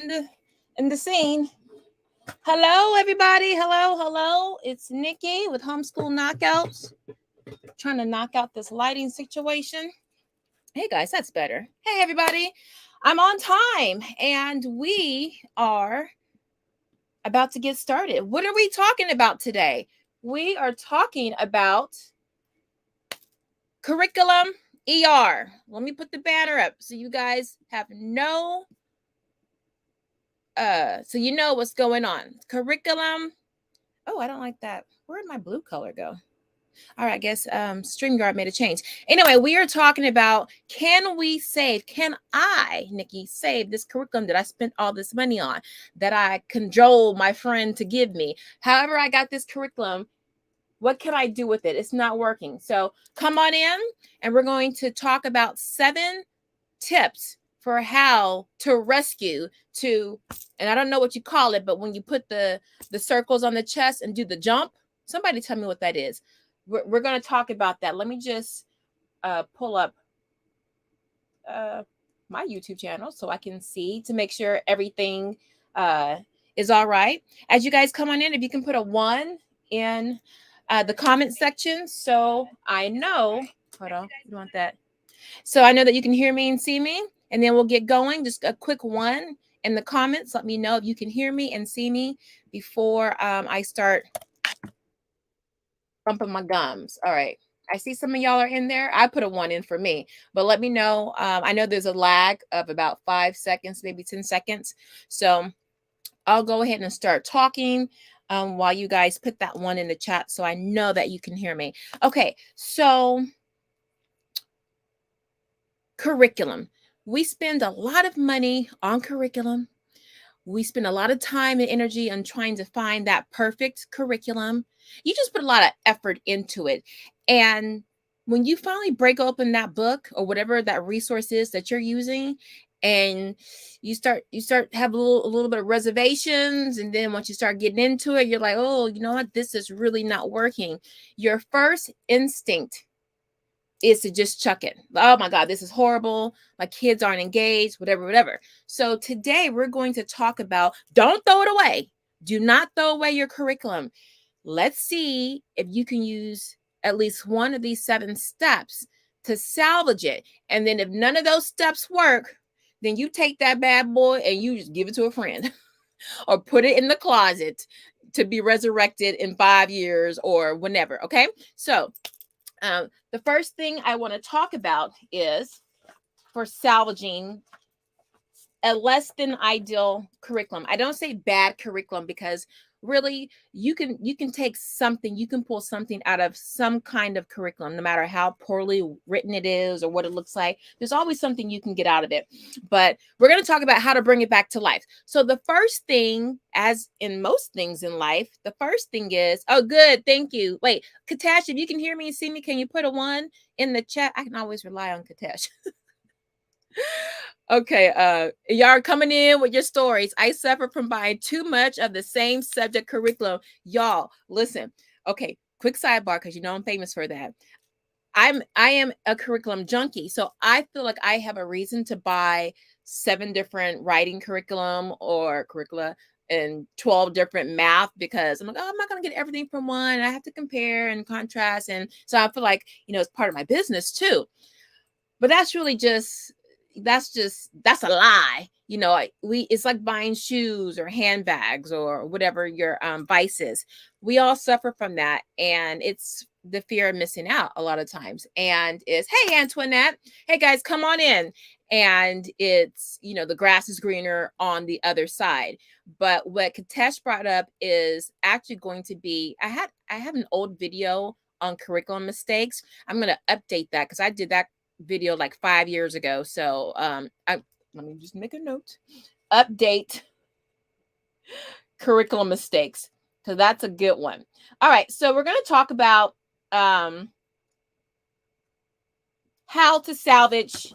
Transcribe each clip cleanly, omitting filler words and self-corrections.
in the scene. Hello, everybody. Hello. It's Nikki with Homeschool Knockouts. Trying to knock out this lighting situation. Hey, guys, that's better. Hey, everybody. I'm on time, and we are about to get started. What are we talking about today? We are talking about curriculum ER. Let me put the banner up so you guys have so you know what's going on. Curriculum. Oh, I don't like that. Where did my blue color go? All right, I guess StreamYard made a change. Anyway, we are talking about, can I, Nikki, save this curriculum that I spent all this money on, that I cajoled my friend to give me? However, I got this curriculum. What can I do with it? It's not working. So come on in, and we're going to talk about 7 tips for how to rescue and I don't know what you call it, but when you put the circles on the chest and do the jump, somebody tell me what that is. We're going to talk about that. Let me just pull up my YouTube channel so I can see, to make sure everything is all right. As you guys come on in, if you can put a 1 in the comment section, so I know, hold on, you want that. So I know that you can hear me and see me, and then we'll get going. Just a quick 1 in the comments. Let me know if you can hear me and see me before I start bumping my gums. All right. I see some of y'all are in there. I put a 1 in for me, but let me know. I know there's a lag of about 5 seconds, maybe 10 seconds. So I'll go ahead and start talking while you guys put that 1 in the chat, so I know that you can hear me. Okay. So curriculum. We spend a lot of money on curriculum. We spend a lot of time and energy on trying to find that perfect curriculum. You just put a lot of effort into it. And when you finally break open that book or whatever that resource is that you're using, and you start have a little bit of reservations, and then once you start getting into it, you're like, oh, you know what? This is really not working. Your first instinct is to just chuck it. Oh my God, this is horrible. My kids aren't engaged, whatever. So today we're going to talk about, don't throw it away. Do not throw away your curriculum. Let's see if you can use at least one of these 7 steps to salvage it. And then if none of those steps work, then you take that bad boy and you just give it to a friend or put it in the closet to be resurrected in 5 years or whenever. Okay. So the first thing I want to talk about is for salvaging a less than ideal curriculum. I don't say bad curriculum, because really you can take something, you can pull something out of some kind of curriculum, no matter how poorly written it is or what it looks like. There's always something you can get out of it. But we're going to talk about how to bring it back to life. So the first thing, as in most things in life, the first thing is, oh, good, thank you. Wait, Katesh, if you can hear me and see me, can you put a 1 in the chat? I can always rely on Katesh. Okay, y'all are coming in with your stories. I suffer from buying too much of the same subject curriculum. Y'all, listen. Okay, quick sidebar, because you know I'm famous for that. I am a curriculum junkie, so I feel like I have a reason to buy 7 different writing curriculum or curricula and 12 different math, because I'm like, oh, I'm not going to get everything from one. I have to compare and contrast, and so I feel like, you know, it's part of my business too. But that's really just that's a lie. You know, it's like buying shoes or handbags or whatever your vice is. We all suffer from that, and it's the fear of missing out a lot of times. And it's, hey, Antoinette, hey guys, come on in. And it's, you know, the grass is greener on the other side. But what Katesh brought up is actually going to be, I have an old video on curriculum mistakes. I'm going to update that, because I did that video like 5 years ago. So let me just make a note. Update curriculum mistakes, because that's a good one. All right, so we're going to talk about how to salvage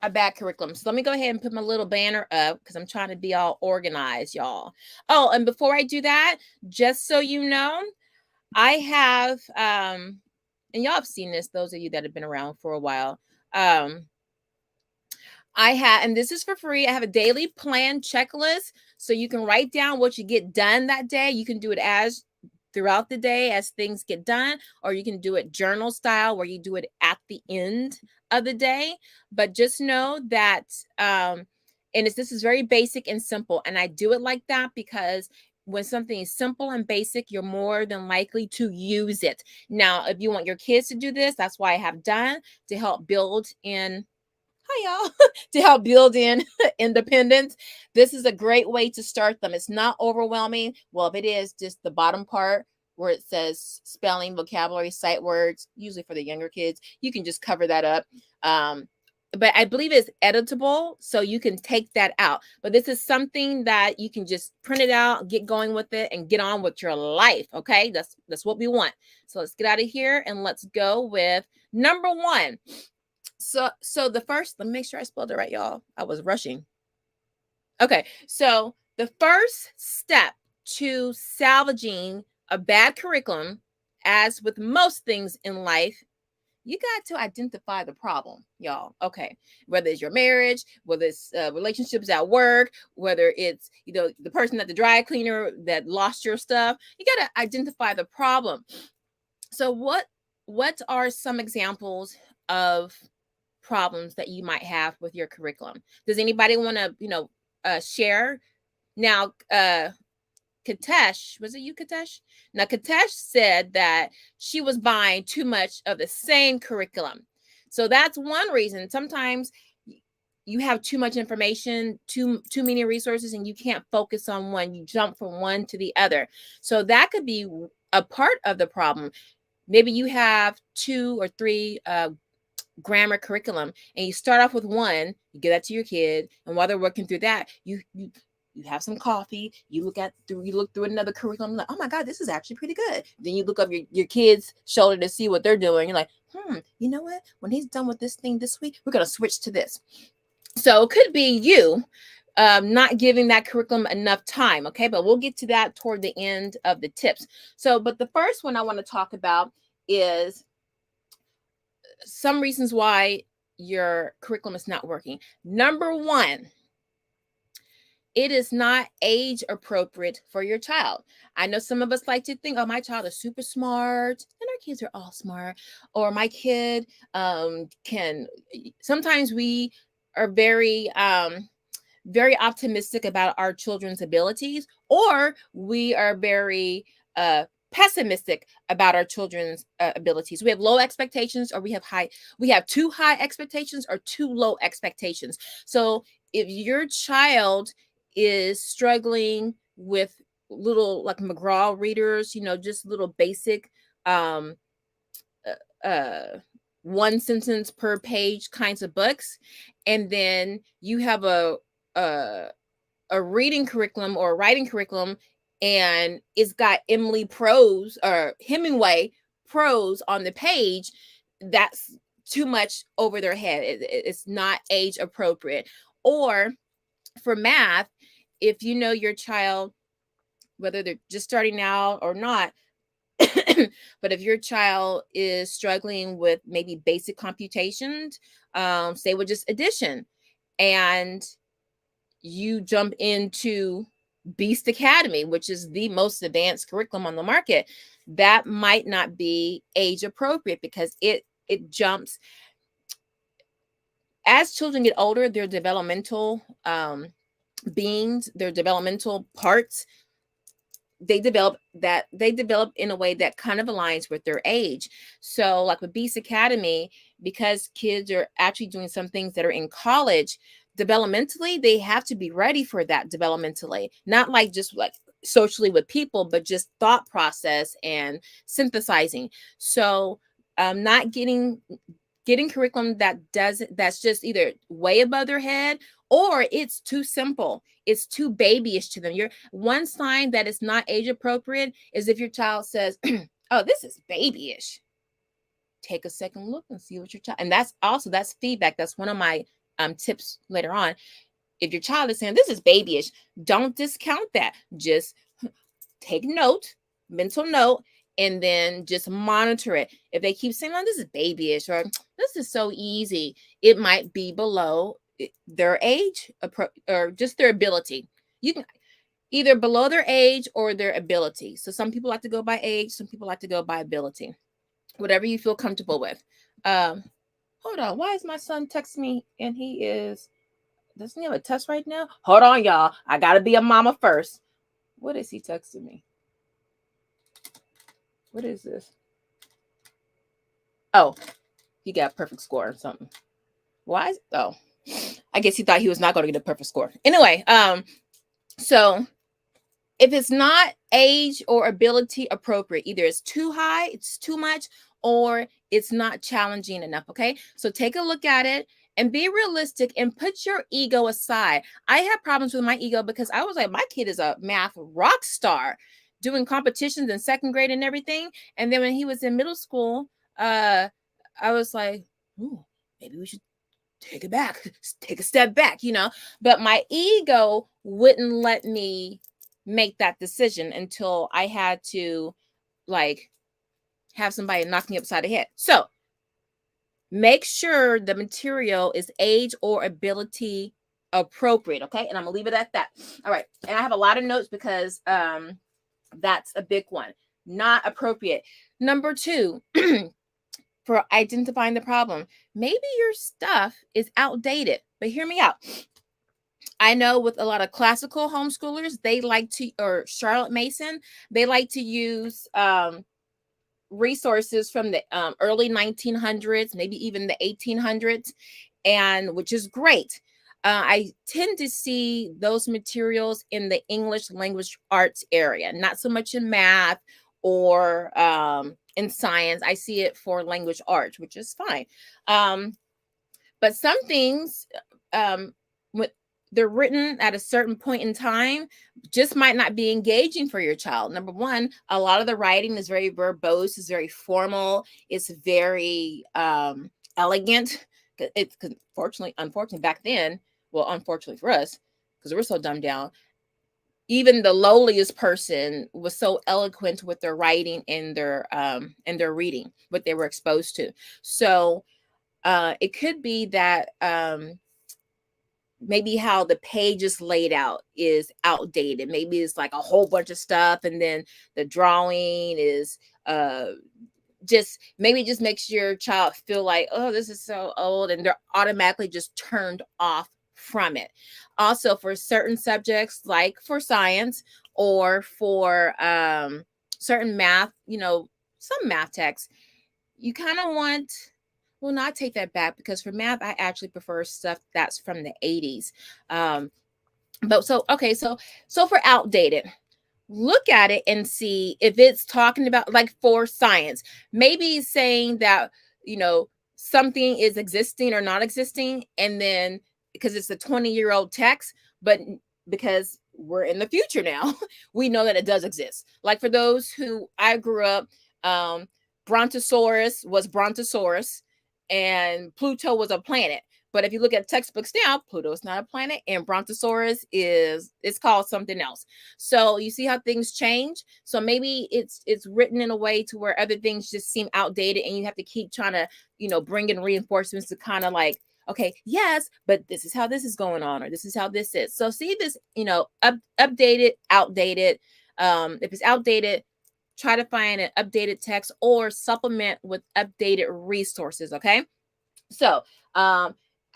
a bad curriculum. So let me go ahead and put my little banner up, because I'm trying to be all organized, y'all. Oh, and before I do that, just so you know, I have and y'all have seen this, those of you that have been around for a while. I have, and this is for free, I have a daily plan checklist. So you can write down what you get done that day. You can do it as throughout the day as things get done, or you can do it journal style where you do it at the end of the day. But just know that, and this is very basic and simple. And I do it like that because when something is simple and basic, you're more than likely to use it. Now, if you want your kids to do this, that's why I have done to help build in. Hi, y'all. To help build in independence. This is a great way to start them. It's not overwhelming. Well, if it is, just the bottom part where it says spelling, vocabulary, sight words, usually for the younger kids, you can just cover that up. But I believe it's editable, so you can take that out. But this is something that you can just print it out, get going with it, and get on with your life. Okay, that's what we want. So let's get out of here and let's go with number one. So the first, let me make sure I spelled it right, y'all. I was rushing. Okay, so the first step to salvaging a bad curriculum, as with most things in life, you got to identify the problem, y'all. Okay, whether it's your marriage, whether it's relationships at work, whether it's the person at the dry cleaner that lost your stuff, you got to identify the problem. So what are some examples of problems that you might have with your curriculum? Does anybody want to share? Now, Katesh, was it you, Katesh? Now, Katesh said that she was buying too much of the same curriculum. So that's one reason. Sometimes you have too much information, too many resources, and you can't focus on one. You jump from one to the other. So that could be a part of the problem. Maybe you have 2 or 3 grammar curriculum, and you start off with one, you give that to your kid, and while they're working through that, you have some coffee, you look through another curriculum, like, oh my God, this is actually pretty good. Then you look up your kid's shoulder to see what they're doing. You're like, you know what? When he's done with this thing this week, we're going to switch to this. So it could be you not giving that curriculum enough time. Okay, but we'll get to that toward the end of the tips. But the first one I want to talk about is some reasons why your curriculum is not working. Number one, it is not age appropriate for your child. I know some of us like to think, oh, my child is super smart, and our kids are all smart, or my kid can. Sometimes we are very optimistic about our children's abilities, or we are very pessimistic about our children's abilities. We have low expectations, or we have too high expectations or too low expectations. So if your child is struggling with little like McGraw readers, just little basic one sentence per page kinds of books, and then you have a reading curriculum or a writing curriculum, and it's got Emily prose or Hemingway prose on the page, that's too much over their head. It's not age appropriate. Or for math, if you know your child, whether they're just starting out or not, but if your child is struggling with maybe basic computations, say with just addition, and you jump into Beast Academy, which is the most advanced curriculum on the market, that might not be age appropriate because it jumps. As children get older, their developmental beings, their developmental parts, they develop in a way that kind of aligns with their age. So like with Beast Academy, because kids are actually doing some things that are in college, developmentally, they have to be ready for that developmentally, not like just like socially with people, but just thought process and synthesizing. So not getting curriculum that's just either way above their head, or it's too simple, it's too babyish to them. One sign that it's not age appropriate is if your child says, oh, this is babyish. Take a second look and see what your child, and that's feedback. That's one of my tips later on. If your child is saying this is babyish, don't discount that. Just take mental note, and then just monitor it. If they keep saying, oh, this is babyish, or this is so easy, it might be below their age or just their ability. You can either below their age or their ability. So some people like to go by age, some people like to go by ability. Whatever you feel comfortable with. Hold on. Why is my son texting me and doesn't he have a test right now? Hold on, y'all. I gotta be a mama first. What is he texting me? What is this? Oh, he got a perfect score or something. Why? Oh, I guess he thought he was not going to get a perfect score. Anyway, so if it's not age or ability appropriate, either it's too high, it's too much, or it's not challenging enough. Okay, so take a look at it and be realistic and put your ego aside. I had problems with my ego because I was like, my kid is a math rock star, doing competitions in second grade and everything. And then when he was in middle school, I was like, ooh, maybe we should take it back, take a step back, but my ego wouldn't let me make that decision until I had to like have somebody knock me upside the head. So make sure the material is age or ability appropriate. Okay. And I'm gonna leave it at that. All right. And I have a lot of notes because that's a big one. Not appropriate. Number 2, for identifying the problem. Maybe your stuff is outdated, but hear me out. I know with a lot of classical homeschoolers, they like to, or Charlotte Mason, they like to use resources from the early 1900s, maybe even the 1800s, and which is great. I tend to see those materials in the English language arts area, not so much in math or in science. I see it for language arts, which is fine. But some things, when they're written at a certain point in time, just might not be engaging for your child. Number one, a lot of the writing is very verbose, it's very formal, it's very elegant. It's unfortunately back then, well, unfortunately for us, because we're so dumbed down, even the lowliest person was so eloquent with their writing and their reading, what they were exposed to. So it could be that maybe how the page is laid out is outdated. Maybe it's like a whole bunch of stuff, and then the drawing is just makes your child feel like, oh, this is so old, and they're automatically just turned off from it. Also, for certain subjects, like for science or for certain math, some math texts, you kind of want, well, not take that back, because for math, I actually prefer stuff that's from the 80s. But so for outdated, look at it and see if it's talking about, like for science, maybe saying that, something is existing or not existing. And then because it's a 20-year-old text, but because we're in the future now, we know that it does exist. Like for those who I grew up, Brontosaurus was Brontosaurus and Pluto was a planet. But if you look at textbooks now, Pluto is not a planet and Brontosaurus it's called something else. So you see how things change. So maybe it's written in a way to where other things just seem outdated, and you have to keep trying to, bring in reinforcements to kind of like, okay, yes, but this is how this is going on, or this is how this is. So see this, updated, outdated. If it's outdated, try to find an updated text or supplement with updated resources. Okay. So,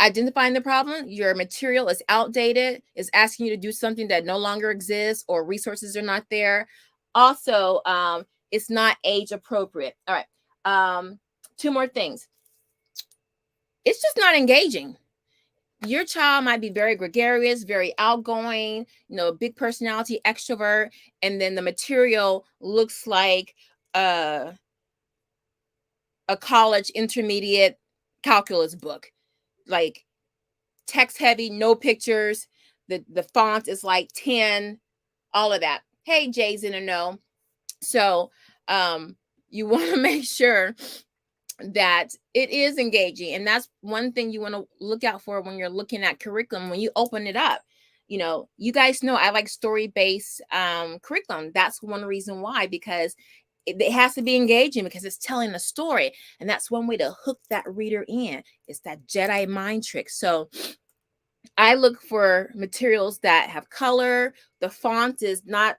identifying the problem, your material is outdated, is asking you to do something that no longer exists, or resources are not there. Also, it's not age appropriate. All right. 2 more things. It's just not engaging. Your child might be very gregarious, very outgoing, big personality, extrovert, and then the material looks like a college intermediate calculus book, like text heavy, no pictures. The font is like 10, all of that. Hey, Jay's in a no. So you want to make sure that it is engaging. And that's one thing you want to look out for when you're looking at curriculum, when you open it up. You guys know I like story-based curriculum. That's one reason why, because it has to be engaging, because it's telling a story. And that's one way to hook that reader in. It's that Jedi mind trick. So I look for materials that have color. The font is not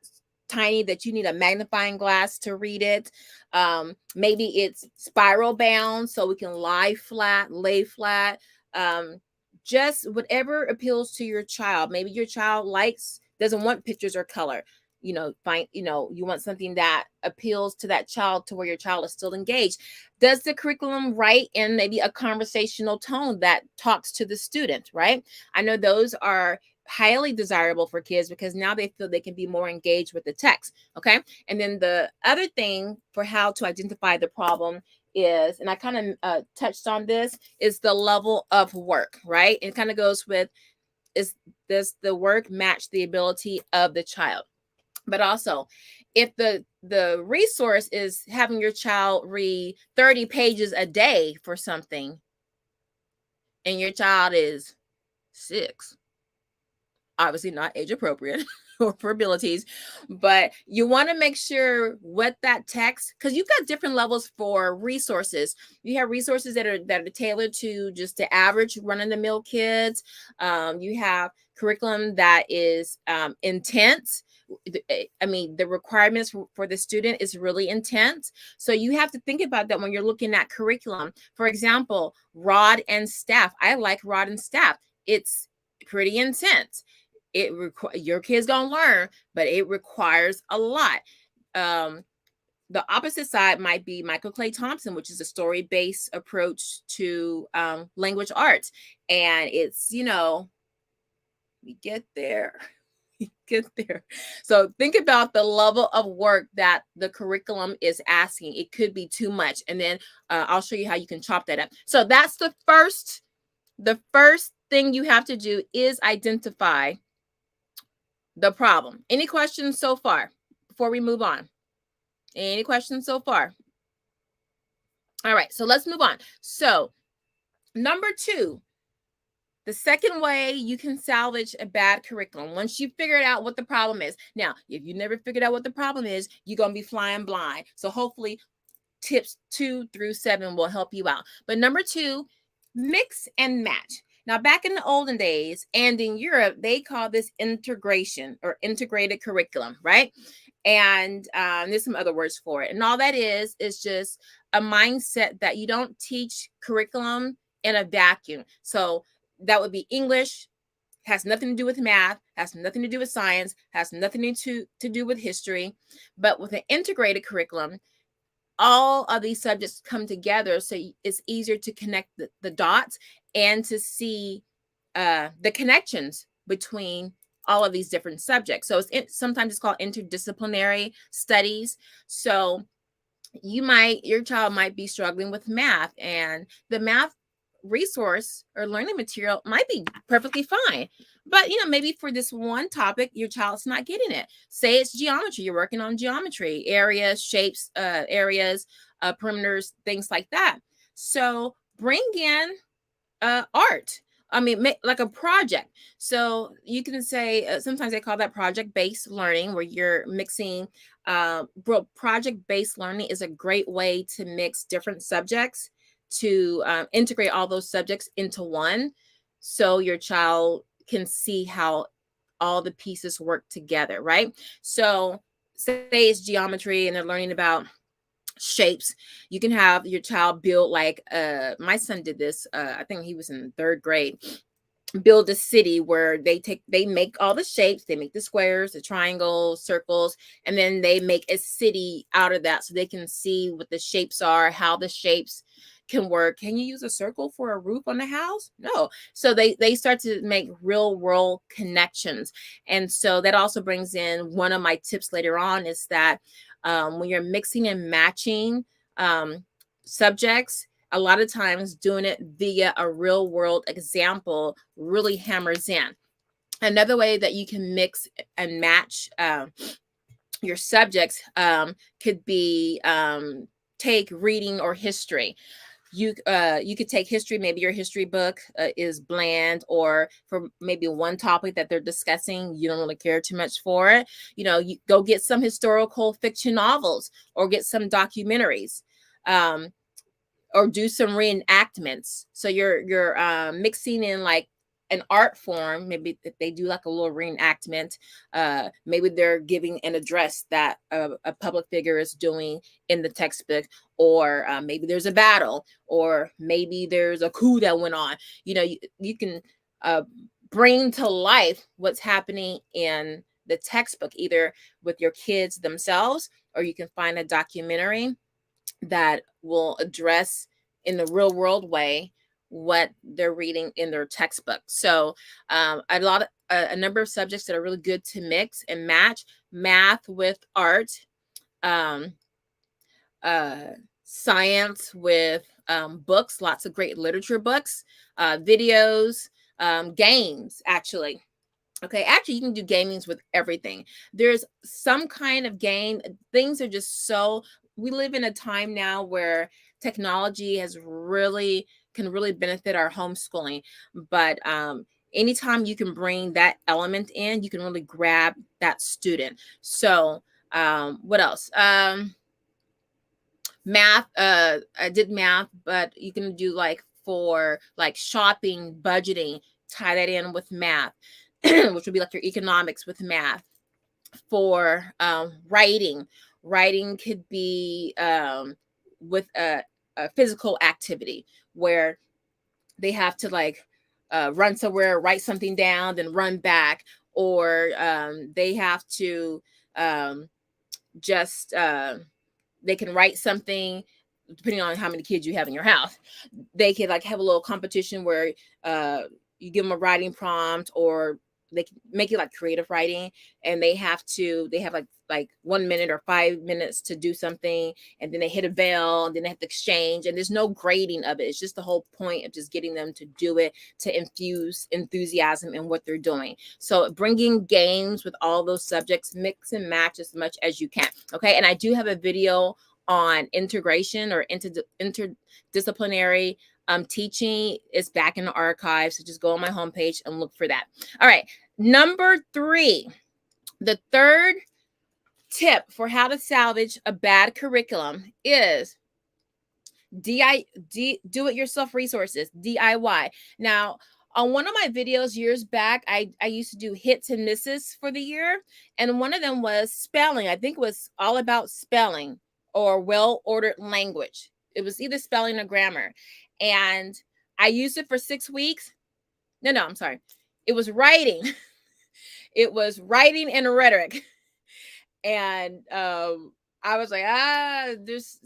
tiny that you need a magnifying glass to read it. Maybe it's spiral bound so we can lie flat, lay flat. Um, just whatever appeals to your child. Maybe your child doesn't want pictures or color. You want something that appeals to that child to where your child is still engaged. Does the curriculum write in maybe a conversational tone that talks to the student, right? I know those are highly desirable for kids because now they feel they can be more engaged with the text. Okay. And then the other thing for how to identify the problem is, and I kind of touched on this, is the level of work, right? It kind of goes with, does the work match the ability of the child? But also, if the resource is having your child read 30 pages a day for something and your child is 6, obviously not age appropriate or for abilities, but you want to make sure what that text, because you've got different levels for resources. You have resources that are tailored to just the average run-of-the-mill kids. You have curriculum that is intense. I mean, the requirements for the student is really intense. So you have to think about that when you're looking at curriculum. For example, rod and staff. I like rod and staff. It's pretty intense. Your kids gonna learn, but it requires a lot. The opposite side might be Michael Clay Thompson, which is a story-based approach to language arts, and it's we get there. Get there. So think about the level of work that the curriculum is asking. It could be too much, and then I'll show you how you can chop that up. So that's the first thing you have to do is identify the problem. Any questions so far before we move on? Any questions so far? All right, so let's move on. So number 2, the second way you can salvage a bad curriculum, once you figured out what the problem is. Now, if you never figured out what the problem is, you're going to be flying blind. So hopefully tips 2 through 7 will help you out. But number 2, mix and match. Now, back in the olden days and in Europe, they call this integration or integrated curriculum, right? And there's some other words for it. And all that is just a mindset that you don't teach curriculum in a vacuum. So that would be English, has nothing to do with math, has nothing to do with science, has nothing to do with history. But with an integrated curriculum, all of these subjects come together, so it's easier to connect the dots and to see the connections between all of these different subjects. So sometimes it's called interdisciplinary studies. So your child might be struggling with math, and the math resource or learning material might be perfectly fine, but maybe for this one topic your child's not getting it. Say it's geometry, you're working on geometry, areas, shapes, areas, perimeters, things like that. So bring in art. I mean, like a project. So you can say, sometimes they call that project-based learning, where you're mixing. Project-based learning is a great way to mix different subjects, to integrate all those subjects into one, so your child can see how all the pieces work together, right? So say it's geometry and they're learning about shapes. You can have your child build, like my son did this, I think he was in 3rd grade, build a city where they make all the shapes, they make the squares, the triangles, circles, and then they make a city out of that, so they can see what the shapes are, how the shapes can work. Can you use a circle for a roof on the house? No. So they start to make real world connections. And so that also brings in one of my tips later on, is that when you're mixing and matching subjects, a lot of times doing it via a real world example really hammers in. Another way that you can mix and match your subjects could be take reading or history. You could take history. Maybe your history book is bland, or for maybe one topic that they're discussing, you don't really care too much for it. You go get some historical fiction novels, or get some documentaries, or do some reenactments. So you're mixing in like an art form. Maybe if they do like a little reenactment, maybe they're giving an address that a public figure is doing in the textbook, or maybe there's a battle, or maybe there's a coup that went on. You can bring to life what's happening in the textbook, either with your kids themselves, or you can find a documentary that will address in the real world way what they're reading in their textbook. So a number of subjects that are really good to mix and match: math with art, um, science with books, lots of great literature books, videos, games, actually. Okay, actually, you can do gamings with everything. There's some kind of game. Things are just so, we live in a time now where technology can really benefit our homeschooling. But anytime you can bring that element in, you can really grab that student. So what else? Math. I did math, but you can do like for like shopping, budgeting, tie that in with math. Which would be like your economics with math. For writing could be with a physical activity where they have to like run somewhere, write something down, then run back, or they have to just they can write something depending on how many kids you have in your house. They could like have a little competition where you give them a writing prompt, or they can make it like creative writing, and they have like 1 minute or 5 minutes to do something, and then they hit a bell, and then they have to exchange, and there's no grading of it. It's just the whole point of just getting them to do it, to infuse enthusiasm in what they're doing. So bringing games with all those subjects, mix and match as much as you can. Okay, and I do have a video on integration or interdisciplinary teaching. Is back in the archives, so just go on my homepage and look for that. All right, number 3, the third tip for how to salvage a bad curriculum is do-it-yourself resources, DIY. Now, on one of my videos years back, I used to do hits and misses for the year, and one of them was spelling. I think it was all about spelling or well-ordered language. It was either spelling or grammar, and I used it for 6 weeks. No, I'm sorry. It was writing. It was writing and rhetoric. And I was like, there's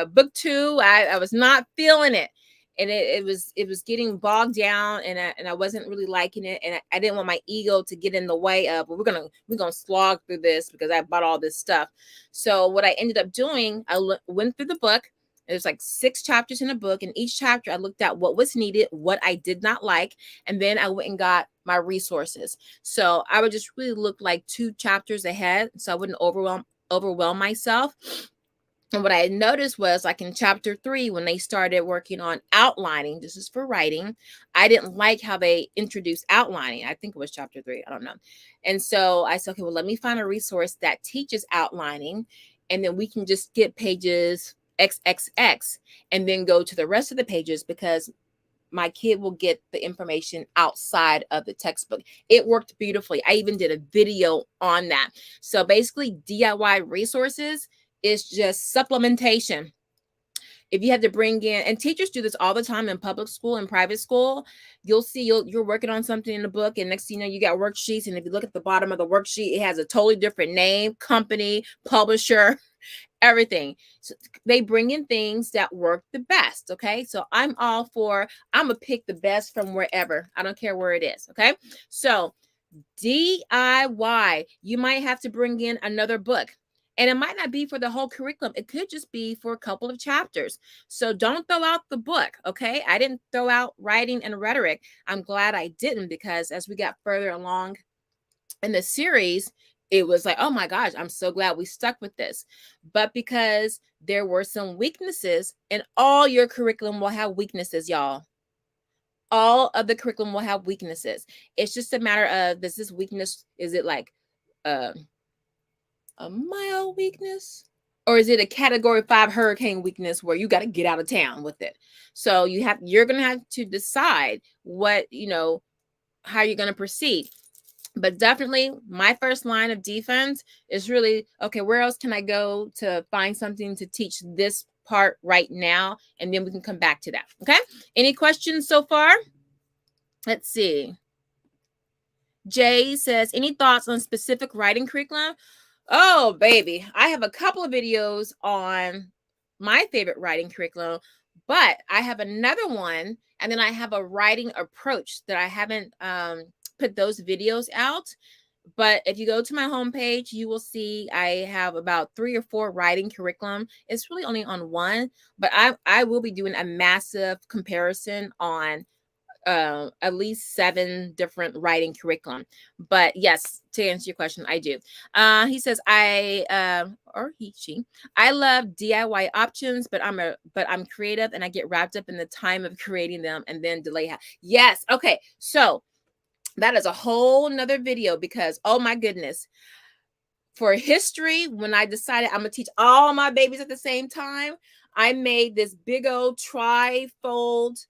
book 2. I was not feeling it, and it was getting bogged down, and I wasn't really liking it, and I didn't want my ego to get in the way of, well, we're gonna slog through this because I bought all this stuff. So what I ended up doing, I went through the book. There's like 6 chapters in a book, and each chapter I looked at what was needed, what I did not like, and then I went and got my resources. So I would just really look like 2 chapters ahead, so I wouldn't overwhelm myself. And what I noticed was, like in chapter 3, when they started working on outlining, this is for writing, I didn't like how they introduced outlining. I think it was chapter 3. I don't know. And so I said, okay, well, let me find a resource that teaches outlining, and then we can just get pages XXX and then go to the rest of the pages, because my kid will get the information outside of the textbook. It worked beautifully. I even did a video on that. So basically, DIY resources is just supplementation. If you have to bring in, and teachers do this all the time in public school and private school, you'll see you're working on something in the book, and next thing you know, you got worksheets, and if you look at the bottom of the worksheet, it has a totally different name, company, publisher, everything. So they bring in things that work the best. Okay, so I'm gonna pick the best from wherever. I don't care where it is. Okay, so DIY, you might have to bring in another book. And it might not be for the whole curriculum. It could just be for a couple of chapters. So don't throw out the book, okay? I didn't throw out writing and rhetoric. I'm glad I didn't, because as we got further along in the series, it was like, oh my gosh, I'm so glad we stuck with this. But because there were some weaknesses, and all your curriculum will have weaknesses, y'all. All of the curriculum will have weaknesses. It's just a matter of, does this weakness, is it like a mild weakness, Or is it a category 5 hurricane weakness where you got to get out of town with it? So you're going to have to decide what, how you're going to proceed. But definitely my first line of defense is really, okay, where else can I go to find something to teach this part right now? And then we can come back to that. Okay. Any questions so far? Let's see. Jay says, any thoughts on specific writing curriculum? Oh, baby. I have a couple of videos on my favorite writing curriculum, but I have another one. And then I have a writing approach that I haven't put those videos out. But if you go to my homepage, you will see I have about 3 or 4 writing curriculum. It's really only on one, but I will be doing a massive comparison on at least 7 different writing curriculum. But yes, to answer your question, I do. He says she, I love DIY options, but I'm creative and I get wrapped up in the time of creating them and then delay. Yes. Okay. So that is a whole nother video because, oh my goodness, for history, when I decided I'm gonna teach all my babies at the same time, I made this big old trifold.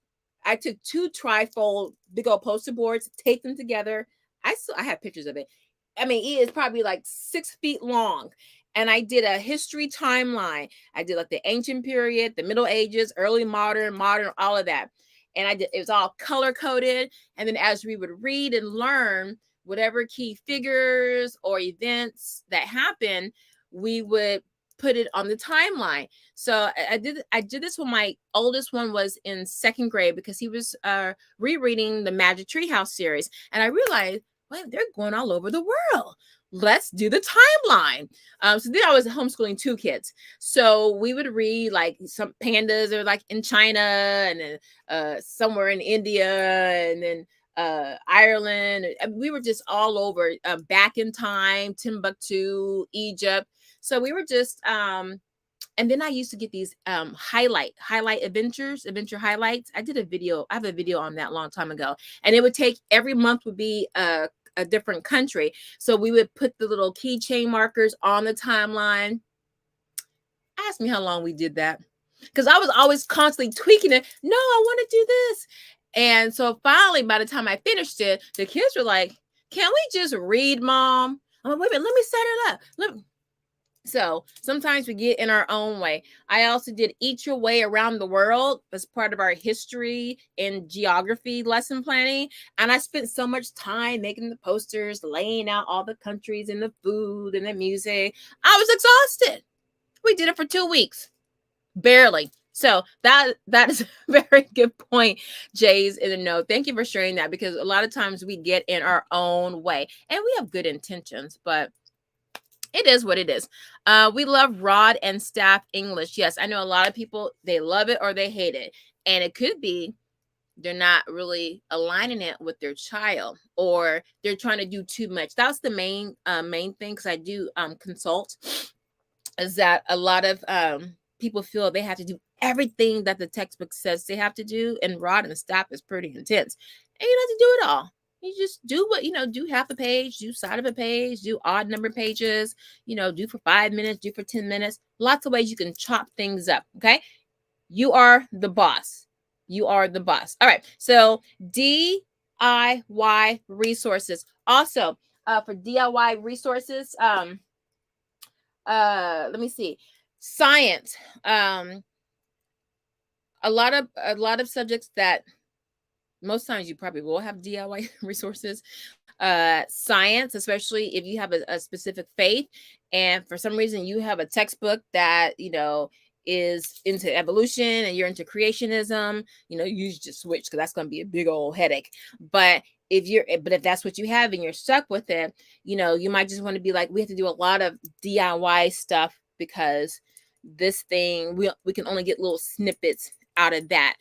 I took 2 trifold big old poster boards, taped them together. I have pictures of it. I mean, it is probably like 6 feet long. And I did a history timeline. I did like the ancient period, the Middle Ages, early modern, all of that. And it was all color coded. And then as we would read and learn whatever key figures or events that happen, we would put it on the timeline. So I did this when my oldest one was in 2nd grade because he was rereading the Magic Treehouse series. And I realized, wait, they're going all over the world. Let's do the timeline. So then I was homeschooling 2 kids. So we would read like some pandas are like in China and then somewhere in India and then Ireland. We were just all over, back in time, Timbuktu, Egypt. So we were just and then I used to get these highlight adventure highlights. I have a video on that a long time ago. And it would take, every month would be a different country. So we would put the little keychain markers on the timeline. Ask me how long we did that. Because I was always constantly tweaking it. No, I want to do this. And so finally, by the time I finished it, the kids were like, can we just read, Mom? I'm like, wait a minute, let me set it up. So sometimes we get in our own way. I also did Eat Your Way Around the World as part of our history and geography lesson planning. And I spent so much time making the posters, laying out all the countries and the food and the music. I was exhausted. We did it for 2 weeks. Barely. So that is a very good point, Jay's in the note. Thank you for sharing that, because a lot of times we get in our own way and we have good intentions, but it is what it is. We love Rod and Staff English. Yes, I know a lot of people, they love it or they hate it. And it could be they're not really aligning it with their child, or they're trying to do too much. That's the main thing, because I do consult, is that a lot of people feel they have to do everything that the textbook says they have to do. And Rod and Staff is pretty intense. And you don't have to do it all. You just do what, do half a page, do side of a page, do odd number pages, do for 5 minutes, do for 10 minutes. Lots of ways you can chop things up. Okay. You are the boss. You are the boss. All right. So DIY resources. Also, for DIY resources, let me see. Science. A lot of subjects that most times you probably will have DIY resources. Science, especially if you have a specific faith, and for some reason you have a textbook that is into evolution and you're into creationism, you just switch, because that's going to be a big old headache. But if that's what you have and you're stuck with it, you might just want to be like, we have to do a lot of DIY stuff, because this thing, we can only get little snippets out of that.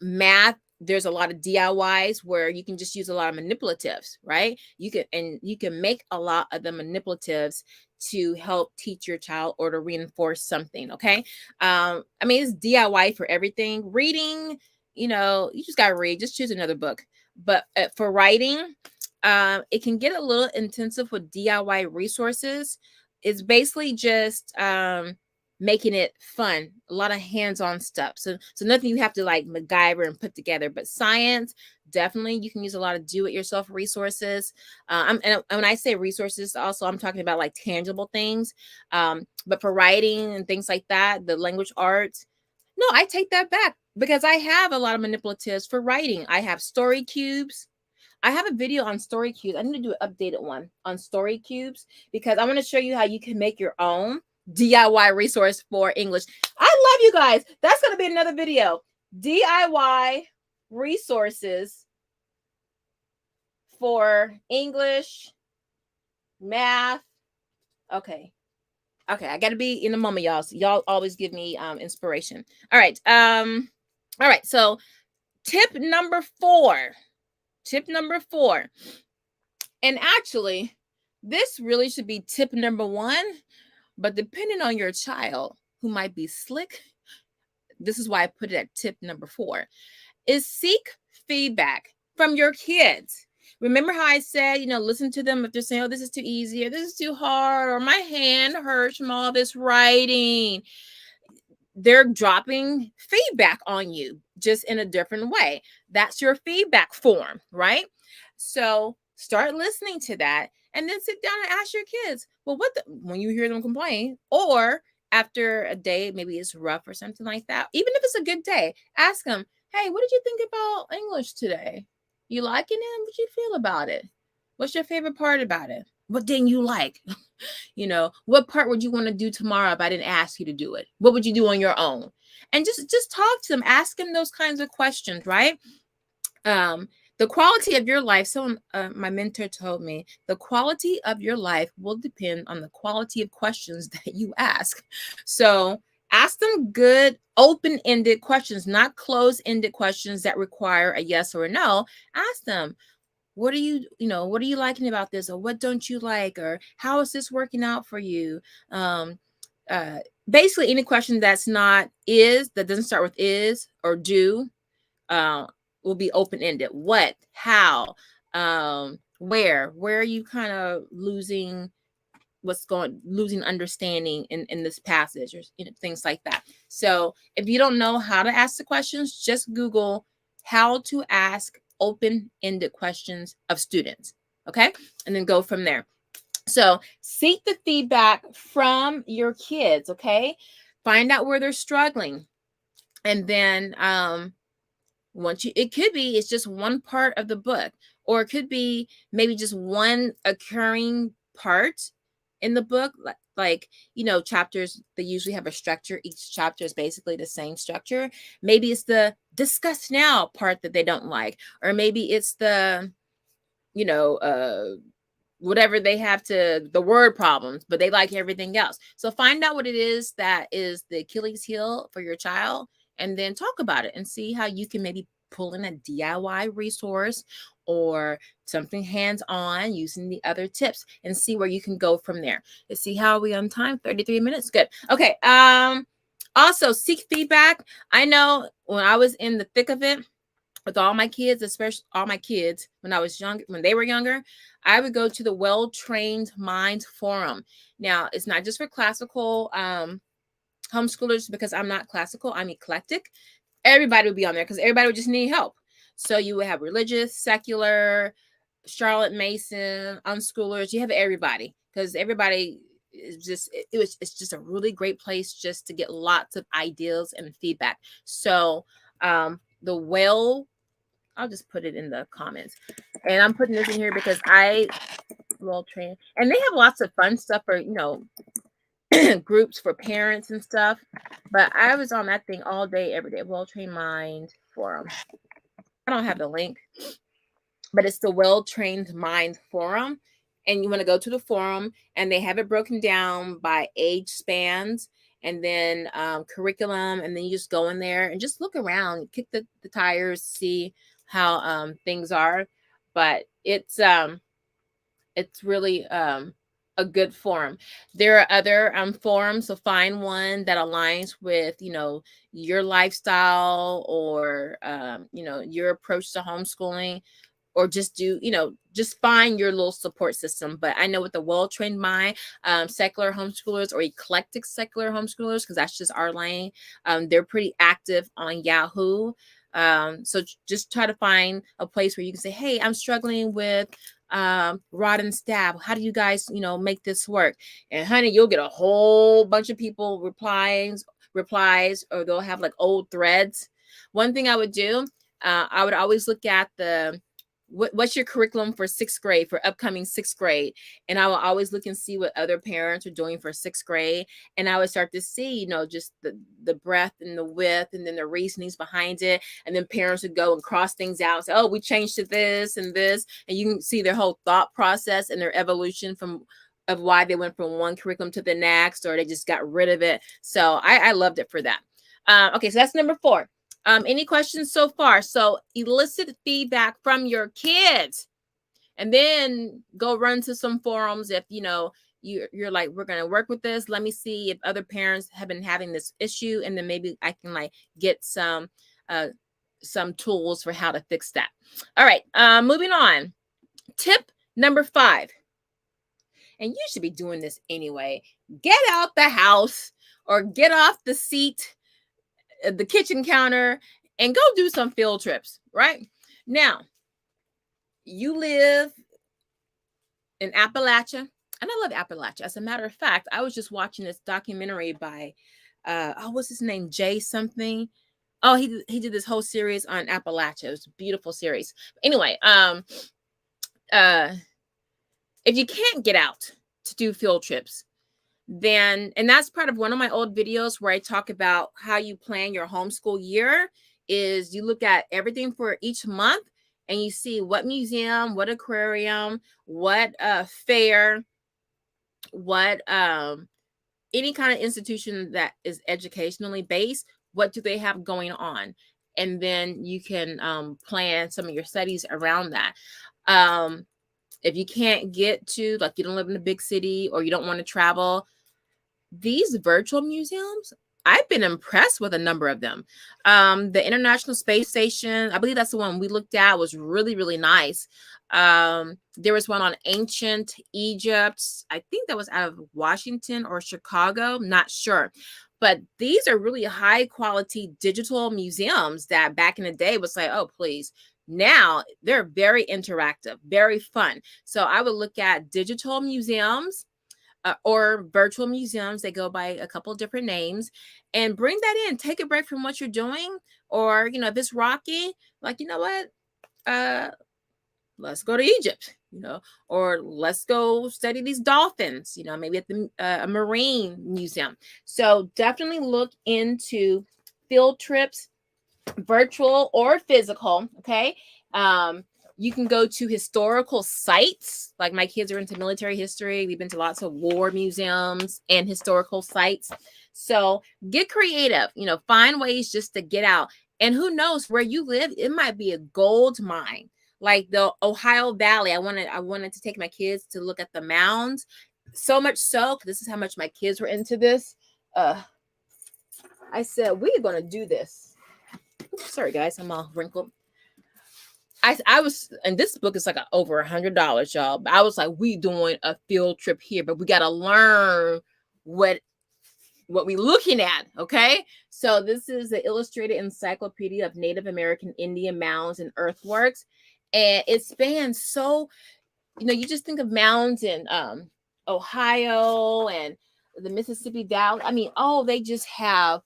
Math, there's a lot of DIYs where you can just use a lot of manipulatives, right? You can make a lot of the manipulatives to help teach your child or to reinforce something. Okay. It's DIY for everything. Reading, you just got to read, just choose another book. But for writing, it can get a little intensive with DIY resources it's basically just making it fun, a lot of hands-on stuff. So nothing you have to like MacGyver and put together, but science, definitely you can use a lot of do-it-yourself resources. And when I say resources, also I'm talking about like tangible things. But for writing and things like that, the language arts, no, I take that back because I have a lot of manipulatives for writing. I have story cubes. I have a video on story cubes. I need to do an updated one on story cubes because I want to show you how you can make your own DIY resource for English. I love you guys. That's going to be another video. DIY resources for English, math. Okay. Okay, I got to be in the moment, y'all. So y'all always give me inspiration. All right. All right. So tip number 4. Tip number 4. And actually, this really should be tip number 1, but depending on your child who might be slick, this is why I put it at tip number 4, is seek feedback from your kids. Remember how I said, listen to them if they're saying, oh, this is too easy, or this is too hard, or my hand hurts from all this writing. They're dropping feedback on you just in a different way. That's your feedback form, right? So start listening to that and then sit down and ask your kids, well, when you hear them complain, or after a day, maybe it's rough or something like that, even if it's a good day, ask them, hey, what did you think about English today? You liking it? What you feel about it? What's your favorite part about it? What didn't you like? What part would you want to do tomorrow if I didn't ask you to do it? What would you do on your own? And just talk to them, ask them those kinds of questions, right? The quality of your life, my mentor told me, the quality of your life will depend on the quality of questions that you ask. So ask them good, open-ended questions, not closed-ended questions that require a yes or a no. Ask them, what are you liking about this? Or what don't you like? Or how is this working out for you? Basically any question that doesn't start with is or do, will be open-ended. What, how, where are you kind of losing understanding in this passage, or things like that. So if you don't know how to ask the questions, just Google how to ask open-ended questions of students. Okay. And then go from there. So seek the feedback from your kids. Okay. Find out where they're struggling. And then, it could be, it's just one part of the book, or it could be maybe just one occurring part in the book, like chapters, they usually have a structure. Each chapter is basically the same structure. Maybe it's the discuss now part that they don't like, or maybe it's the whatever they have the word problems, but they like everything else. So find out what it is that is the Achilles heel for your child, and then talk about it and see how you can maybe pull in a DIY resource or something hands-on using the other tips, and see where you can go from there. Let's see, how are we on time? 33 minutes. Good. Okay. Also seek feedback. I know when I was in the thick of it with all my kids, especially all my kids when they were younger, I would go to the Well-Trained Mind Forum. Now, it's not just for classical homeschoolers, because I'm not classical, I'm eclectic. Everybody would be on there because everybody would just need help. So you would have religious, secular, Charlotte Mason, unschoolers. You have everybody, because everybody is it's just a really great place just to get lots of ideas and feedback. So I'll just put it in the comments, and I'm putting this in here because Well-Trained, and they have lots of fun stuff for groups for parents and stuff. But I was on that thing all day, every day. Well-Trained Mind Forum. I don't have the link, but it's the Well-Trained Mind Forum. And you want to go to the forum, and they have it broken down by age spans, and then curriculum. And then you just go in there and just look around, kick the tires, see how things are. But it's really a good forum. There are other forums, so find one that aligns with your lifestyle, or your approach to homeschooling, or just do just find your little support system. But I know with the well-trained mind, secular homeschoolers or eclectic secular homeschoolers, because that's just our lane, they're pretty active on Yahoo. So just try to find a place where you can say, hey, I'm struggling with rod and stab. How do you guys, make this work? And honey, you'll get a whole bunch of people replies, or they'll have like old threads. One thing I would do, I would always look at what's your curriculum for 6th grade, for upcoming 6th grade. And I will always look and see what other parents are doing for 6th grade. And I would start to see, just the breadth and the width and then the reasonings behind it. And then parents would go and cross things out and say, oh, we changed to this and this. And you can see their whole thought process and their evolution of why they went from one curriculum to the next, or they just got rid of it. So I loved it for that. Okay, so that's number 4. Any questions so far? So elicit feedback from your kids, and then go run to some forums. If you're like, we're going to work with this, let me see if other parents have been having this issue, and then maybe I can like get some tools for how to fix that. All right, moving on. Tip number 5. And you should be doing this anyway. Get out the house or get off the seat, the kitchen counter, and go do some field trips. Right now, you live in Appalachia, and I love Appalachia. As a matter of fact, I was just watching this documentary by what's his name, Jay something. Oh, he did this whole series on Appalachia. It was a beautiful series. Anyway, if you can't get out to do field trips, then, and that's part of one of my old videos where I talk about how you plan your homeschool year, is you look at everything for each month and you see what museum, what aquarium, what fair, what any kind of institution that is educationally based, what do they have going on? And then you can plan some of your studies around that. If you can't get to, like, you don't live in a big city or you don't want to travel, these virtual museums, I've been impressed with a number of them. The International Space Station, I believe that's the one we looked at, was really, really nice. There was one on ancient Egypt. I think that was out of Washington or Chicago, not sure. But these are really high quality digital museums that back in the day was like, oh, please. Now they're very interactive, very fun. So I would look at digital museums or virtual museums. They go by a couple of different names, and bring that in. Take a break from what you're doing. Or, if it's rocky, like, you know what? Let's go to Egypt, or let's go study these dolphins, maybe at the a marine museum. So definitely look into field trips, virtual or physical. Okay. You can go to historical sites. Like, my kids are into military history. We've been to lots of war museums and historical sites. So get creative, find ways just to get out. And who knows, where you live, it might be a gold mine. Like the Ohio Valley. I wanted to take my kids to look at the mounds. So much so, this is how much my kids were into this. I said, we're going to do this. Oops, sorry, guys, I'm all wrinkled. I was, and this book is like over $100, y'all. But I was like, we doing a field trip here, but we got to learn what we looking at. Okay. So this is the Illustrated Encyclopedia of Native American Indian Mounds and Earthworks. And it spans so, you just think of mounds in Ohio and the Mississippi Valley. I mean, they just have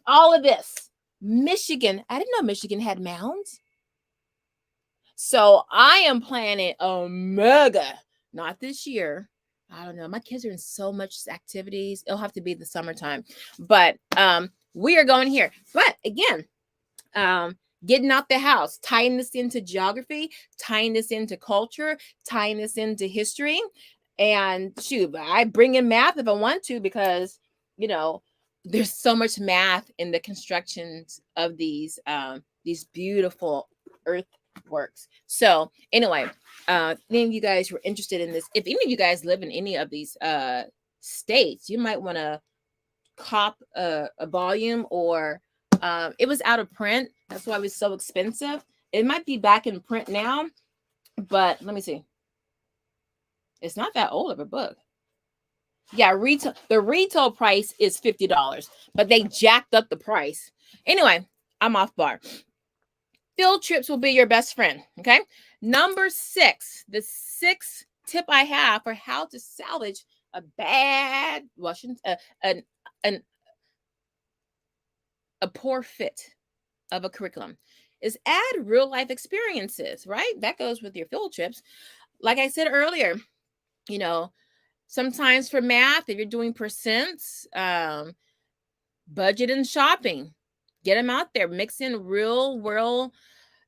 all of this. Michigan. I didn't know Michigan had mounds. So I am planning a mega, not this year. I don't know. My kids are in so much activities. It'll have to be the summertime. But we are going here. But again, getting out the house, tying this into geography, tying this into culture, tying this into history. And shoot, I bring in math if I want to, because, there's so much math in the constructions of these beautiful earthworks. So anyway, any of you guys were interested in this, if any of you guys live in any of these states, you might want to cop a volume, or it was out of print. That's why it was so expensive. It might be back in print now, But let me see. It's not that old of a book. Yeah, the retail price is $50, but they jacked up the price. Anyway, I'm off bar. Field trips will be your best friend. Okay. Number 6, the 6th tip I have for how to salvage a bad an a poor fit of a curriculum is add real life experiences, right? That goes with your field trips. Like I said earlier, you know, sometimes for math, if you're doing percents, budget and shopping, get them out there, mix in real world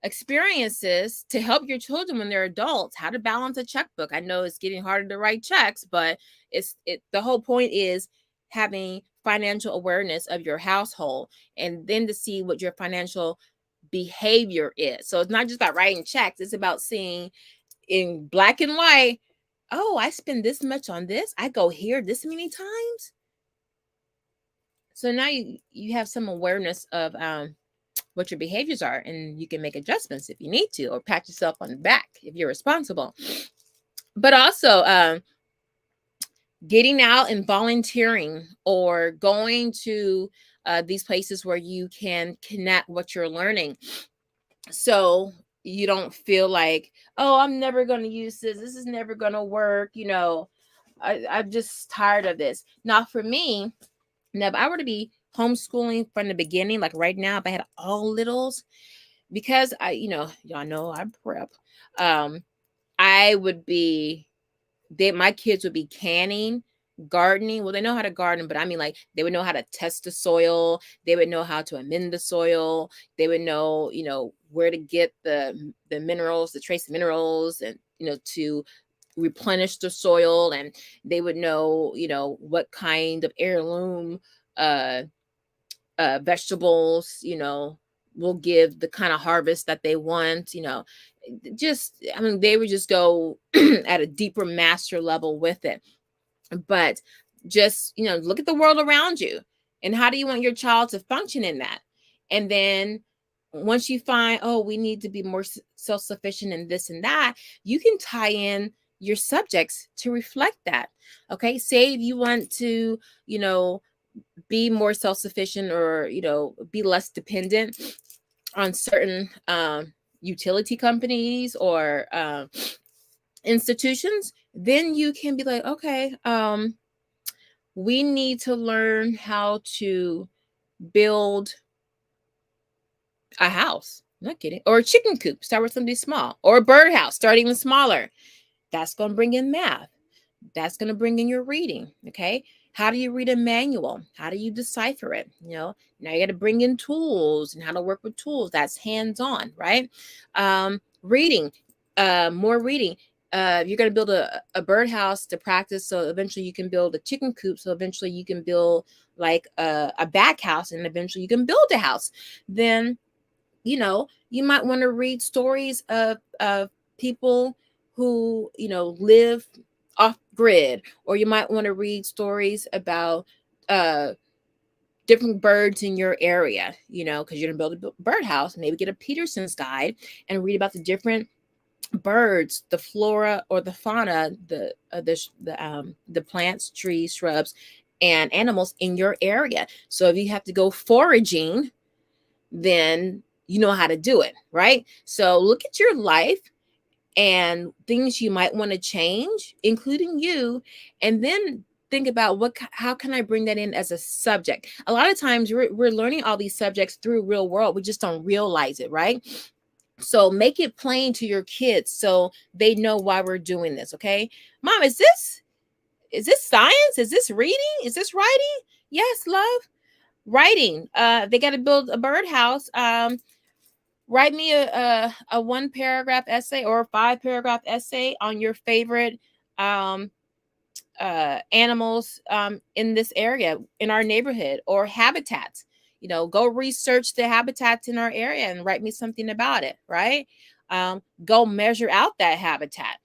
experiences to help your children when they're adults, how to balance a checkbook. I know it's getting harder to write checks, but the whole point is having financial awareness of your household, and then to see what your financial behavior is. So it's not just about writing checks, it's about seeing in black and white, oh, I spend this much on this, I go here this many times. So now you have some awareness of what your behaviors are, and you can make adjustments if you need to, or pat yourself on the back if you're responsible. But also getting out and volunteering, or going to these places where you can connect what you're learning, so you don't feel like, oh, I'm never going to use this is never going to work, I'm just tired of this. Now for me, now if I were to be homeschooling from the beginning, like right now, if I had all littles, because y'all know I'm prep, I would be, my kids would be canning, gardening. Well, they know how to garden, but I mean, like, they would know how to test the soil, they would know how to amend the soil, they would know, where to get the minerals, the trace minerals, and to replenish the soil, and they would know, what kind of heirloom vegetables, will give the kind of harvest that they want, they would just go at a deeper master level with it. But just, look at the world around you, and how do you want your child to function in that? And then once you find, oh, we need to be more self-sufficient in this and that, you can tie in your subjects to reflect that. Okay, say if you want to, be more self-sufficient, or be less dependent on certain utility companies or institutions, then you can be like, okay, we need to learn how to build a house. I'm not kidding. Or a chicken coop, start with something small, or a birdhouse, start even smaller. That's going to bring in math. That's going to bring in your reading. Okay. How do you read a manual? How do you decipher it? Now you got to bring in tools and how to work with tools. That's hands-on, right? Reading, more reading. You're going to build a birdhouse to practice, so eventually you can build a chicken coop, so eventually you can build like a back house, and eventually you can build a house. Then you might want to read stories of people who live off grid, or you might want to read stories about different birds in your area, because you're going to build a birdhouse. Maybe get a Peterson's guide and read about the different birds, the flora or the fauna, the plants, trees, shrubs, and animals in your area. So if you have to go foraging, then you know how to do it, right? So look at your life and things you might want to change, including you, and then think about how can I bring that in as a subject. A lot of times we're learning all these subjects through real world, we just don't realize it, right? So make it plain to your kids so they know why we're doing this. Okay, Mom, is this science? Is this reading? Is this writing? Yes, love. Writing. They got to build a birdhouse. Write me a 1-paragraph essay or a 5-paragraph essay on your favorite animals in this area, in our neighborhood, or habitats. Go research the habitats in our area and write me something about it, right? Go measure out that habitat.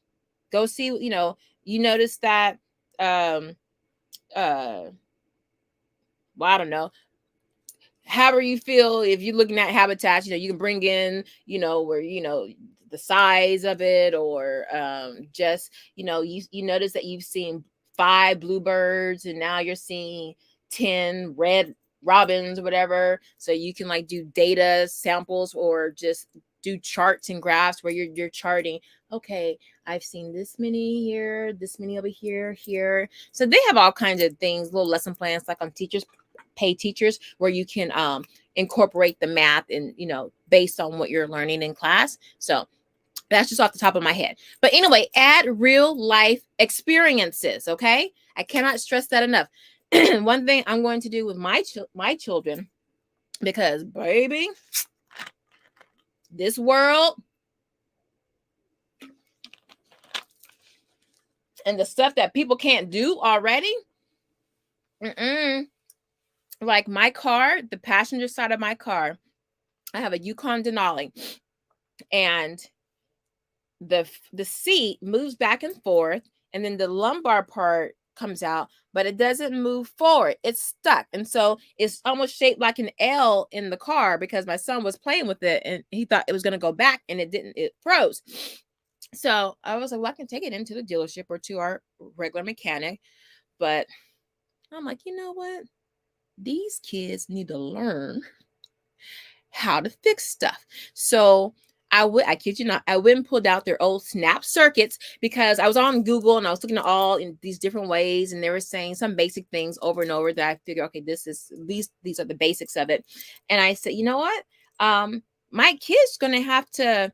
Go see, you notice that, well, I don't know, however you feel, if you're looking at habitats, you can bring in, where, the size of it, or just, you notice that you've seen 5 bluebirds and now you're seeing 10 red robins or whatever. So you can like do data samples or just do charts and graphs where you're charting, okay, I've seen this many here, this many over here, here. So they have all kinds of things, little lesson plans like on Teachers Pay Teachers, where you can incorporate the math and, based on what you're learning in class. So that's just off the top of my head. But anyway, add real life experiences, okay? I cannot stress that enough. One thing I'm going to do with my children, because baby, this world and the stuff that people can't do already, like my car, the passenger side of my car, I have a Yukon Denali, and the seat moves back and forth, and then the lumbar part comes out, but it doesn't move forward. It's stuck. And so it's almost shaped like an L in the car, because my son was playing with it and he thought it was going to go back, and it didn't. It froze. So I was like, well, I can take it into the dealership or to our regular mechanic. But I'm like, you know what? These kids need to learn how to fix stuff. So I kid you not, I went and pulled out their old snap circuits, because I was on Google and I was looking at all in these different ways, and they were saying some basic things over and over that I figured, okay, these are the basics of it. And I said, you know what? My kid's going to have to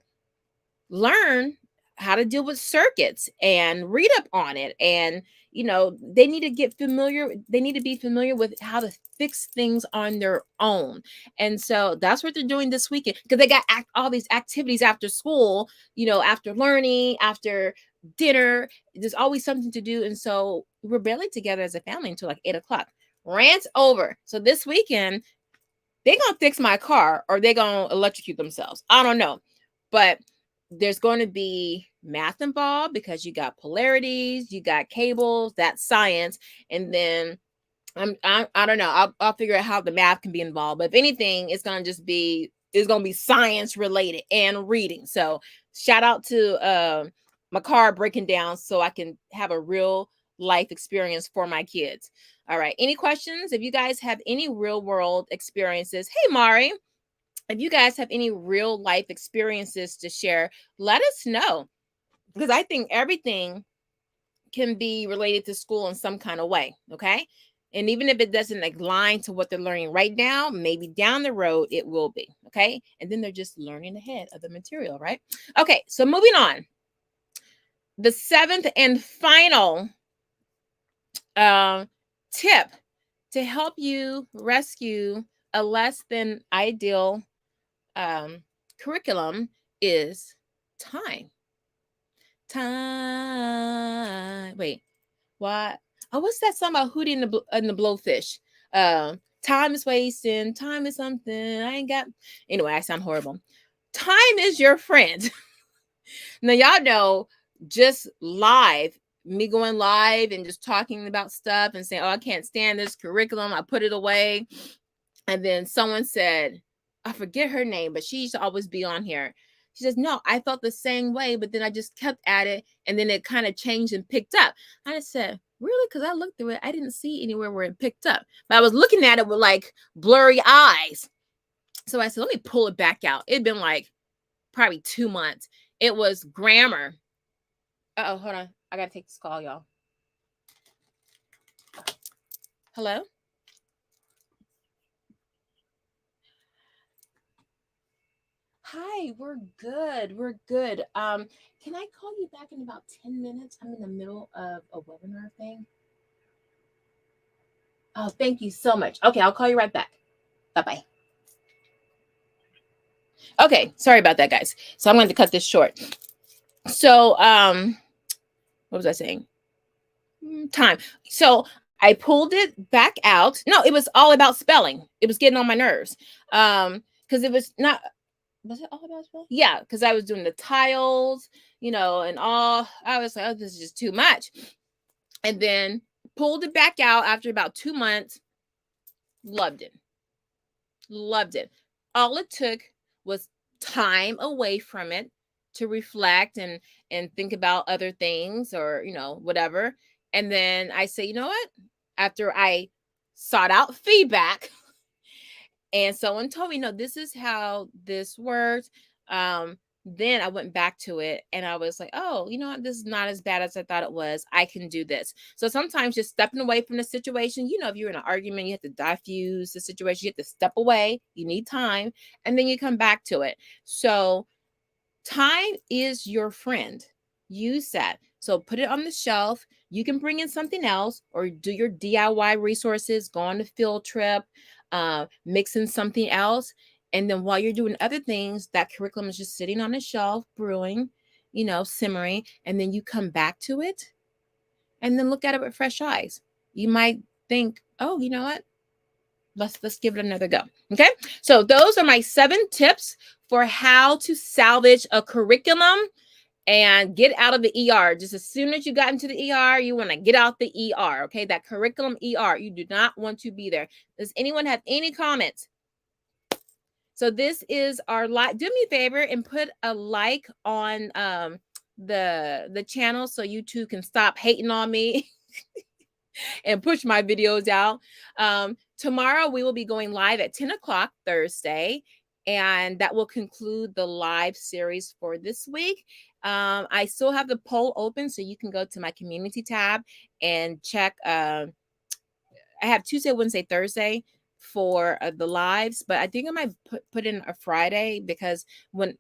learn how to deal with circuits and read up on it. And, they need to get familiar. They need to be familiar with how to fix things on their own. And so that's what they're doing this weekend, because they got all these activities after school, after learning, after dinner. There's always something to do. And so we're barely together as a family until like 8 o'clock. Rant's over. So this weekend, they're going to fix my car, or they're going to electrocute themselves. I don't know. But there's going to be math involved, because you got polarities, you got cables, that's science. And then I don't know. I'll figure out how the math can be involved. But if anything, it's going to be science related and reading. So shout out to my car breaking down so I can have a real life experience for my kids. All right. Any questions? If you guys have any real world experiences, hey, Mari, if you guys have any real life experiences to share, let us know, because I think everything can be related to school in some kind of way. Okay. And even if it doesn't align to what they're learning right now, maybe down the road it will be. Okay. And then they're just learning ahead of the material, right? Okay. So moving on. The 7th and final tip to help you rescue a less than ideal curriculum is time. Wait, what? Oh, what's that song about Hootie and the Blowfish? Time is wasting. Time is something. I ain't got. Anyway, I sound horrible. Time is your friend. Now, y'all know, just me going live and just talking about stuff and saying, oh, I can't stand this curriculum, I put it away. And then someone said, I forget her name, but she used to always be on here. She says, no, I felt the same way, but then I just kept at it, and then it kind of changed and picked up. I said, really? Because I looked through it, I didn't see anywhere where it picked up. But I was looking at it with like blurry eyes. So I said, let me pull it back out. It'd been like probably 2 months. It was grammar. Uh-oh, hold on. I got to take this call, y'all. Hello? Hi, we're good. We're good. Can I call you back in about 10 minutes? I'm in the middle of a webinar thing. Oh, thank you so much. Okay, I'll call you right back. Bye-bye. Okay, sorry about that, guys. So I'm going to cut this short. So, what was I saying? Time. So I pulled it back out. No, it was all about spelling. It was getting on my nerves. Because it was not. Was it all about spelling? Yeah, because I was doing the tiles, and all. I was like, oh, this is just too much. And then pulled it back out after about 2 months. Loved it. Loved it. All it took was time away from it to reflect and think about other things, or whatever. And then I say, you know what, after I sought out feedback and someone told me, no, this is how this works. Then I went back to it and I was like, oh, you know what? This is not as bad as I thought it was. I can do this. So sometimes just stepping away from the situation, if you're in an argument, you have to diffuse the situation, you have to step away, you need time, and then you come back to it. So time is your friend. Use that. So put it on the shelf. You can bring in something else or do your DIY resources, go on a field trip, mix in something else. And then while you're doing other things, that curriculum is just sitting on the shelf, brewing, simmering. And then you come back to it and then look at it with fresh eyes. You might think, oh, you know what? Let's give it another go. Okay. So those are my 7 tips for how to salvage a curriculum and get out of the ER. Just as soon as you got into the ER, you want to get out the ER. Okay. That curriculum ER, you do not want to be there. Does anyone have any comments? So this is our like. Do me a favor and put a like on the channel so YouTube can stop hating on me and push my videos out. Tomorrow we will be going live at 10 o'clock Thursday, and that will conclude the live series for this week. I still have the poll open, so you can go to my community tab and check. I have Tuesday, Wednesday, Thursday for the lives, but I think I might put in a Friday, because when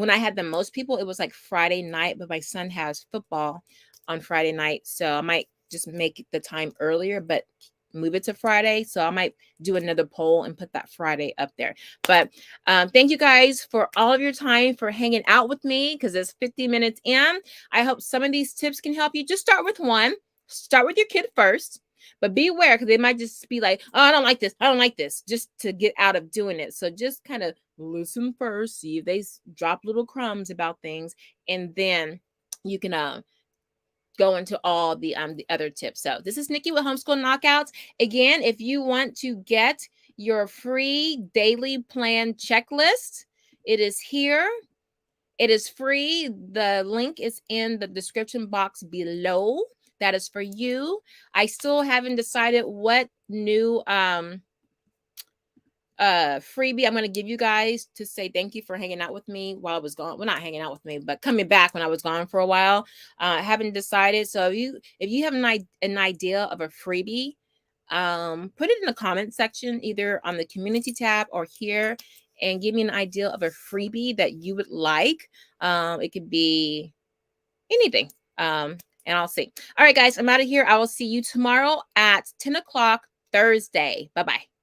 I had the most people, it was like Friday night, but my son has football on Friday night, so I might just make the time earlier, but move it to Friday. So I might do another poll and put that Friday up there. But thank you guys for all of your time, for hanging out with me, because it's 50 minutes in. I hope some of these tips can help you. Just start with one. Start with your kid first. But be aware, because they might just be like, oh, I don't like this. I don't like this, just to get out of doing it. So just kind of listen first, see if they drop little crumbs about things, and then you can go into all the other tips. So this is Niki with Homeschool Knockouts. Again, if you want to get your free daily plan checklist, it is here. It is free. The link is in the description box below. That is for you. I still haven't decided what new freebie I'm going to give you guys to say thank you for hanging out with me while I was gone. Well, not hanging out with me, but coming back when I was gone for a while. I haven't decided. So if you have an idea of a freebie, put it in the comment section, either on the community tab or here, and give me an idea of a freebie that you would like. It could be anything. And I'll see. All right, guys, I'm out of here. I will see you tomorrow at 10 o'clock Thursday. Bye-bye.